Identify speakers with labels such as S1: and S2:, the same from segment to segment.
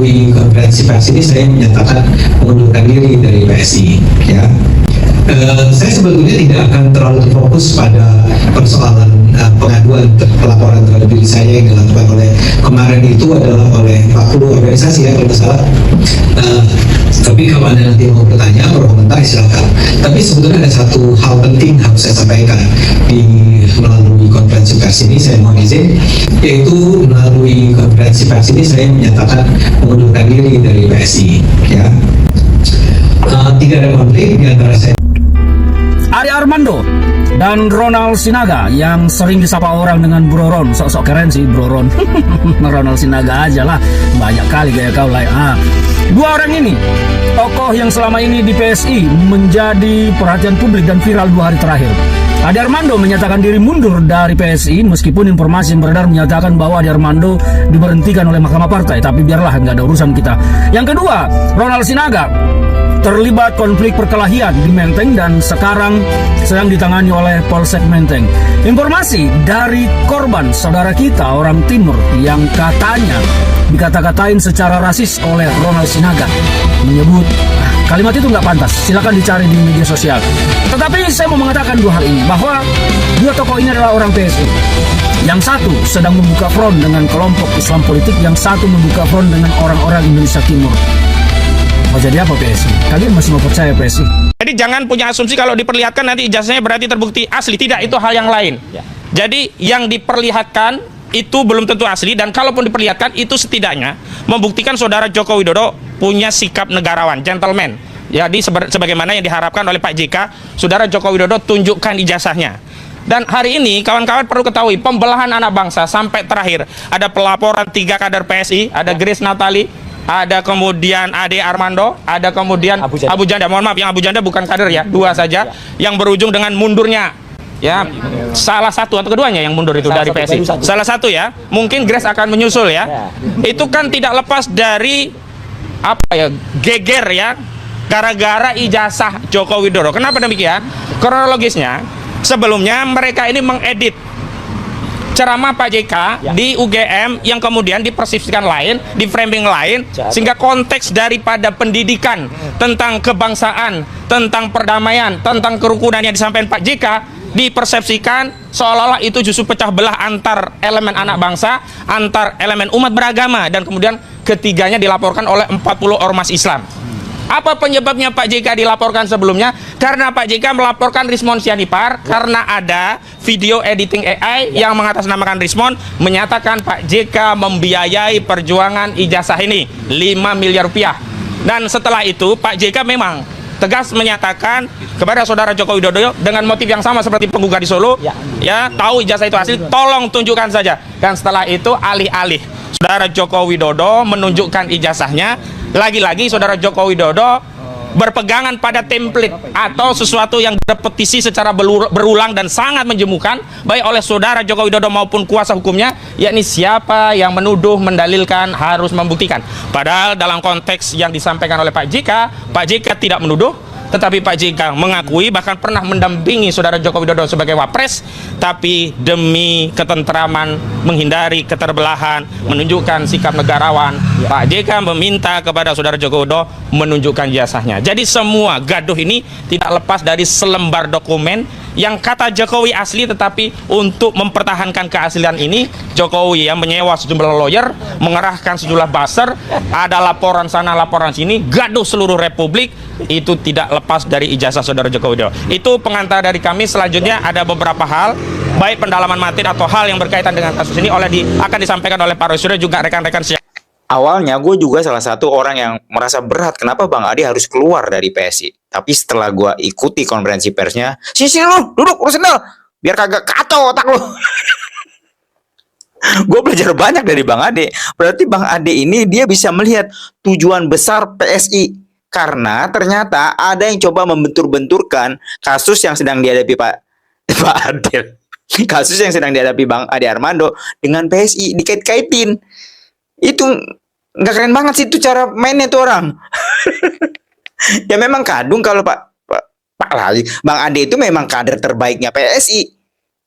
S1: melalui konferensi pers ini saya menyatakan mengundurkan diri dari PSI. Ya, saya sebetulnya tidak akan terlalu terfokus pada persoalan pengaduan pelaporan terhadap diri saya yang dilakukan oleh kemarin itu adalah oleh 40 organisasi ya kalau tidak salah. Tapi kalau Anda nanti mau bertanya, berkomentar silakan. Tapi sebetulnya ada satu hal penting harus saya sampaikan di melalui konferensi pers ini, saya mohon izin, yaitu melalui konferensi pers ini saya menyatakan mengundurkan diri dari PSI. Ya, tidak ada konflik di antara saya.
S2: Ade Armando dan Ronald Sinaga yang sering disapa orang dengan Bro Ron, sok-sok keren sih Bro Ron. Ronald Sinaga aja lah, banyak kali gaya kau lah. Dua orang ini tokoh yang selama ini di PSI menjadi perhatian publik dan viral 2 hari terakhir. Ade Armando menyatakan diri mundur dari PSI meskipun informasi yang beredar menyatakan bahwa Ade Armando diberhentikan oleh Mahkamah Partai, tapi biarlah, nggak ada urusan kita. Yang kedua, Ronald Sinaga terlibat konflik perkelahian di Menteng dan sekarang sedang ditangani oleh Polsek Menteng. Informasi dari korban, saudara kita orang Timur yang katanya dikata-katain secara rasis oleh Ronald Sinaga, menyebut kalimat itu nggak pantas. Silakan dicari di media sosial. Tetapi saya mau mengatakan 2 hal ini, bahwa 2 tokoh ini adalah orang PSI. Yang satu sedang membuka front dengan kelompok Islam politik, yang satu membuka front dengan orang-orang Indonesia Timur. Mau jadi apa PSI? Kalian masih mau percaya PSI?
S3: Jadi jangan punya asumsi kalau diperlihatkan nanti ijazahnya berarti terbukti asli. Tidak, itu hal yang lain. Jadi yang diperlihatkan itu belum tentu asli, dan kalaupun diperlihatkan itu setidaknya membuktikan saudara Joko Widodo punya sikap negarawan, gentleman. Jadi sebagaimana yang diharapkan oleh Pak JK, saudara Joko Widodo tunjukkan ijazahnya. Dan hari ini kawan-kawan perlu ketahui, pembelahan anak bangsa sampai terakhir ada pelaporan 3 kader PSI, ada Grace Natali, ada kemudian Ade Armando, ada kemudian Abu Janda. Mohon maaf, yang Abu Janda bukan kader ya, 2 saja, yang berujung dengan mundurnya. Ya, salah satu atau keduanya yang mundur itu dari PSI. Salah satu ya, mungkin Grace akan menyusul ya. Itu kan tidak lepas dari apa ya, geger ya, gara-gara ijazah Joko Widodo. Kenapa demikian? Kronologisnya, sebelumnya mereka ini mengedit ceramah Pak JK di UGM yang kemudian dipersepsikan lain, di framing lain, sehingga konteks daripada pendidikan tentang kebangsaan, tentang perdamaian, tentang kerukunan yang disampaikan Pak JK dipersepsikan seolah-olah itu justru pecah belah antar elemen anak bangsa, antar elemen umat beragama, dan kemudian ketiganya dilaporkan oleh 40 ormas Islam. Apa penyebabnya Pak JK dilaporkan sebelumnya? Karena Pak JK melaporkan Rismon Sianipar karena ada video editing AI yang mengatasnamakan Rismon menyatakan Pak JK membiayai perjuangan ijazah ini 5 miliar rupiah. Dan setelah itu Pak JK memang tegas menyatakan kepada saudara Joko Widodo dengan motif yang sama seperti penggugat di Solo, ya, tahu ijazah itu asli, tolong tunjukkan saja. Dan setelah itu alih-alih saudara Joko Widodo menunjukkan ijazahnya, lagi-lagi saudara Joko Widodo berpegangan pada template atau sesuatu yang repetisi secara berulang dan sangat menjemukan baik oleh saudara Joko Widodo maupun kuasa hukumnya, yakni siapa yang menuduh, mendalilkan, harus membuktikan. Padahal dalam konteks yang disampaikan oleh Pak JK tidak menuduh, tetapi Pak JK mengakui bahkan pernah mendampingi saudara Joko Widodo sebagai wapres, tapi demi ketentraman, menghindari keterbelahan, menunjukkan sikap negarawan, Pak JK meminta kepada saudara Joko Widodo menunjukkan ijazahnya. Jadi semua gaduh ini tidak lepas dari selembar dokumen yang kata Jokowi asli, tetapi untuk mempertahankan keaslian ini Jokowi yang menyewa sejumlah lawyer, mengerahkan sejumlah buzzer, ada laporan sana laporan sini, gaduh seluruh republik. Itu tidak lepas dari ijazah saudara Joko Widodo. Itu pengantar dari kami. Selanjutnya ada beberapa hal, baik pendalaman materi atau hal yang berkaitan dengan kasus ini akan disampaikan oleh Pak Roy Suryo juga rekan-rekan.
S4: Awalnya gue juga salah satu orang yang merasa berat kenapa Bang Ade harus keluar dari PSI. Tapi setelah gue ikuti konferensi persnya, sini lu, duduk, urusin lu, biar kagak kacau otak lu. Gue belajar banyak dari Bang Ade. Berarti Bang Ade ini dia bisa melihat tujuan besar PSI. Karena ternyata ada yang coba membentur-benturkan kasus yang sedang dihadapi Pak Adil. Kasus yang sedang dihadapi Bang Ade Armando dengan PSI dikait-kaitin. Itu nggak keren banget sih itu cara mainnya tuh orang. Ya memang kadung kalau Pak lagi Bang Ade itu memang kader terbaiknya PSI.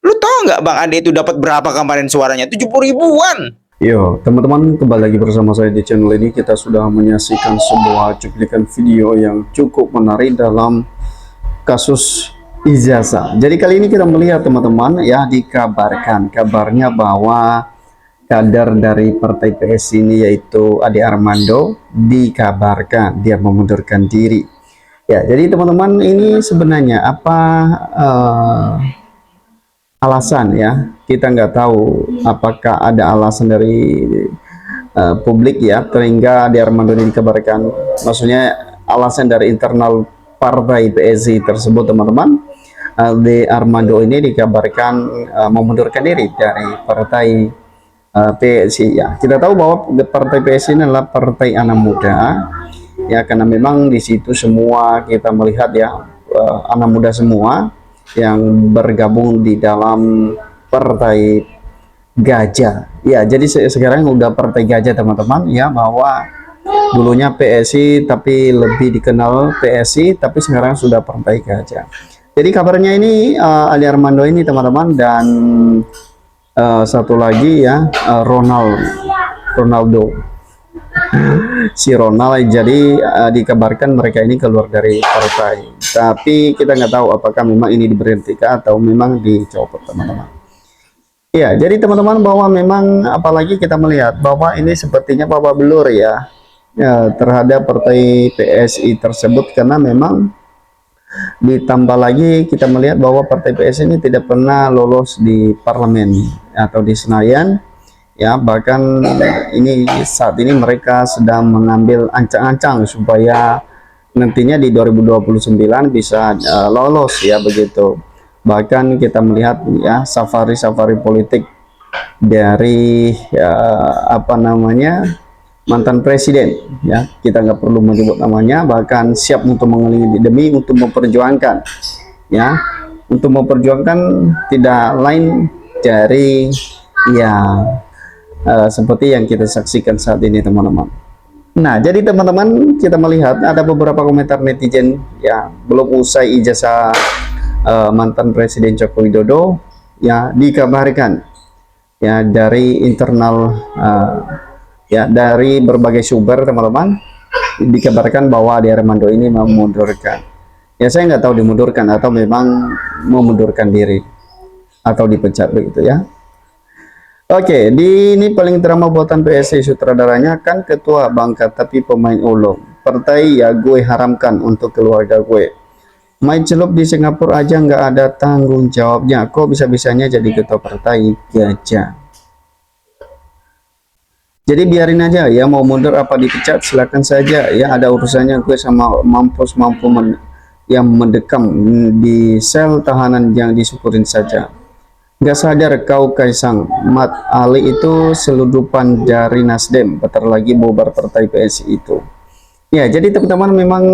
S4: Lu tau nggak Bang Ade itu dapat berapa kemarin suaranya? 70 ribuan.
S5: Yo, teman-teman, kembali lagi bersama saya di channel ini. Kita sudah menyaksikan sebuah cuplikan video yang cukup menarik dalam kasus ijazah. Jadi kali ini kita melihat teman-teman ya, dikabarkan kabarnya bahwa kader dari Partai PS ini yaitu Ade Armando dikabarkan dia mengundurkan diri. Ya, jadi teman-teman, ini sebenarnya apa alasan ya, kita nggak tahu apakah ada alasan dari publik ya sehingga Ade Armando ini dikabarkan, maksudnya alasan dari internal partai PSI tersebut teman-teman. Ade Armando ini dikabarkan memundurkan diri dari partai PSI ya. Kita tahu bahwa partai PSI ini adalah partai anak muda ya, karena memang di situ semua kita melihat ya anak muda semua yang bergabung di dalam partai gajah ya. Jadi sekarang udah partai gajah teman-teman ya, bahwa dulunya PSI tapi lebih dikenal PSI, tapi sekarang sudah partai gajah. Jadi kabarnya ini Ade Armando ini teman-teman, dan satu lagi ya Ronaldo si Ronald, jadi dikabarkan mereka ini keluar dari partai, tapi kita nggak tahu apakah memang ini diberhentikan atau memang dicopot teman-teman ya. Jadi teman-teman, bahwa memang apalagi kita melihat bahwa ini sepertinya babak belur ya, terhadap partai PSI tersebut, karena memang ditambah lagi kita melihat bahwa partai PSI ini tidak pernah lolos di parlemen atau di Senayan ya. Bahkan ini saat ini mereka sedang mengambil ancang-ancang supaya nantinya di 2029 bisa lolos ya begitu. Bahkan kita melihat ya safari politik dari apa namanya mantan presiden ya, kita nggak perlu menyebut namanya, bahkan siap untuk mengelilingi demi untuk memperjuangkan ya, untuk memperjuangkan tidak lain dari ya seperti yang kita saksikan saat ini teman-teman. Nah, jadi teman-teman, kita melihat ada beberapa komentar netizen ya, belum usai ijazah mantan Presiden Joko Widodo ya, dikabarkan ya dari internal ya dari berbagai sumber teman-teman, dikabarkan bahwa Ade Armando ini memundurkan. Ya saya nggak tahu dimundurkan atau memang memundurkan diri atau dipecat begitu ya. Oke, ini paling drama buatan PSI, sutradaranya kan ketua bangka tapi pemain ulung. Partai ya gue haramkan untuk keluarga gue. Main celup di Singapura aja nggak ada tanggung jawabnya. Kok bisa-bisanya jadi ketua partai gajah? Jadi biarin aja ya, mau mundur apa dipecat silakan saja ya, ada urusannya gue sama mampus yang mendekam di sel tahanan, yang disyukurin saja. Gak sadar kau Kaisang, Mat Ali itu seludupan dari Nasdem, bentar lagi bubar partai PSI itu. Ya, jadi teman-teman memang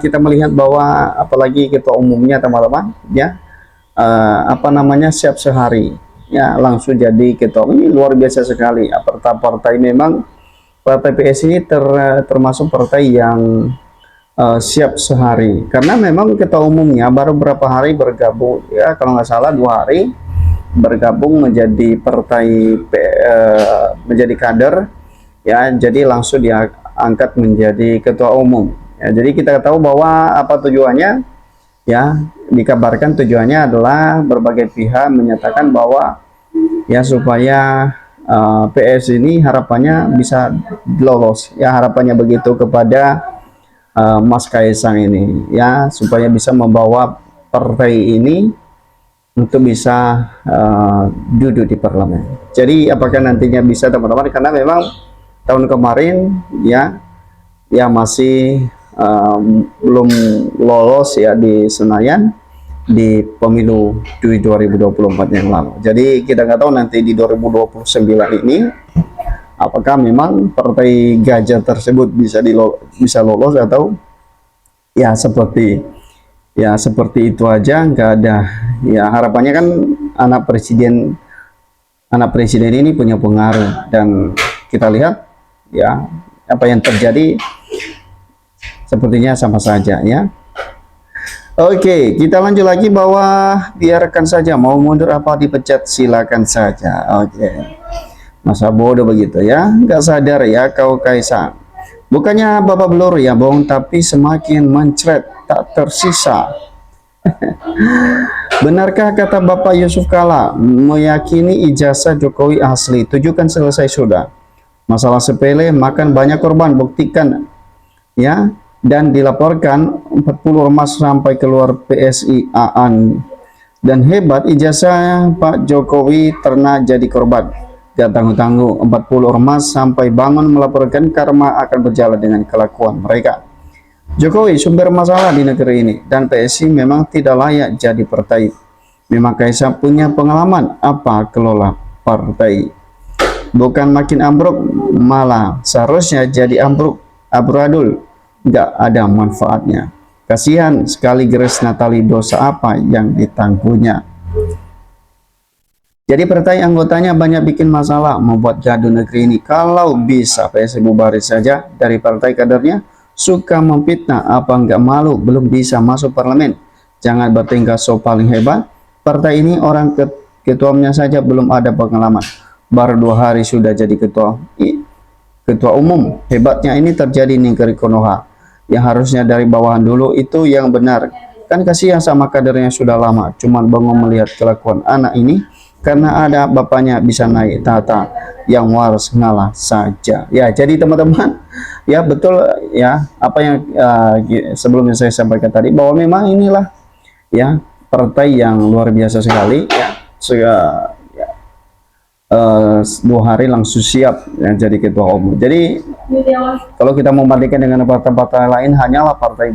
S5: kita melihat bahwa apalagi ketua umumnya teman-teman ya, apa namanya, siap sehari ya langsung jadi ketua. Ini luar biasa sekali. Partai memang partai PSI ini termasuk partai yang siap sehari, karena memang ketua umumnya baru berapa hari bergabung ya, kalau nggak salah 2 hari bergabung menjadi partai menjadi kader ya, jadi langsung diangkat menjadi ketua umum ya. Jadi kita tahu bahwa apa tujuannya ya, dikabarkan tujuannya adalah berbagai pihak menyatakan bahwa ya supaya PS ini harapannya bisa lolos ya, harapannya begitu kepada Mas Kaisang ini ya, supaya bisa membawa partai ini untuk bisa duduk di parlemen. Jadi apakah nantinya bisa teman-teman, karena memang tahun kemarin ya masih belum lolos ya di Senayan di pemilu 2024 yang lalu. Jadi kita nggak tahu nanti di 2029 ini apakah memang partai gajah tersebut bisa lolos atau ya seperti itu aja, nggak ada ya. Harapannya kan anak presiden ini punya pengaruh, dan kita lihat ya apa yang terjadi sepertinya sama saja ya. Oke, kita lanjut lagi bahwa biarkan saja, mau mundur apa dipecat silakan saja. Oke. Masa bodoh begitu ya, nggak sadar ya kau Kaisang. Bukannya Bapak Blur ya bohong, tapi semakin mencret tak tersisa. Benarkah kata Bapak Yusuf Kala meyakini ijazah Jokowi asli? Tujukan selesai sudah. Masalah sepele, makan banyak korban, buktikan ya. Dan dilaporkan 40 ormas sampai keluar PSI Aan. Dan hebat ijazah Pak Jokowi ternak jadi korban. Gak tangguh-tangguh 40 ormas sampai bangun melaporkan karma akan berjalan dengan kelakuan mereka. Jokowi sumber masalah di negeri ini dan PSI memang tidak layak jadi partai. Memang Kaisang punya pengalaman apa kelola partai. Bukan makin ambruk, malah seharusnya jadi amburadul. Gak ada manfaatnya. Kasihan sekali Grace Natali, dosa apa yang ditangguhnya. Jadi partai anggotanya banyak bikin masalah, membuat gaduh negeri ini. Kalau bisa PSI bubaris saja. Dari partai kadernya suka memfitnah, apa enggak malu belum bisa masuk parlemen. Jangan bertingkah so paling hebat. Partai ini orang ketuanya saja belum ada pengalaman. Baru 2 hari sudah jadi ketua umum. Hebatnya ini terjadi di negeri Konoha. Yang harusnya dari bawahan dulu itu yang benar. Kan kasihan sama kadernya sudah lama. Cuman bengong melihat kelakuan anak ini. Karena ada bapaknya bisa naik tahta, yang waras ngalah saja. Ya, jadi teman-teman, ya betul ya apa yang sebelumnya saya sampaikan tadi, bahwa memang inilah ya partai yang luar biasa sekali ya. Ya 2 hari langsung siap ya, jadi ketua umum. Jadi kalau kita membandingkan dengan partai-partai lain, hanyalah partai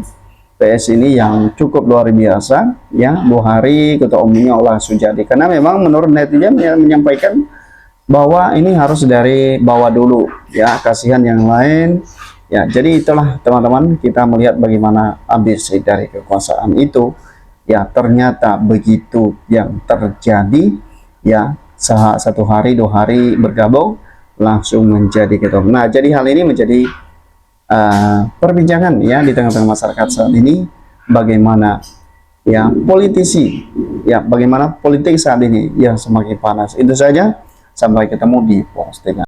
S5: PS ini yang cukup luar biasa ya, 2 hari ketua umumnya langsung jadi. Karena memang menurut netizen menyampaikan bahwa ini harus dari bawah dulu ya, kasihan yang lain ya. Jadi itulah teman-teman, kita melihat bagaimana ambisi dari kekuasaan itu ya, ternyata begitu yang terjadi ya. 1 hari 2 hari bergabung langsung menjadi ketua umum. Nah, jadi hal ini menjadi perbincangan ya di tengah-tengah masyarakat saat ini, bagaimana ya politisi ya, bagaimana politik saat ini yang semakin panas. Itu saja, sampai ketemu di postingan.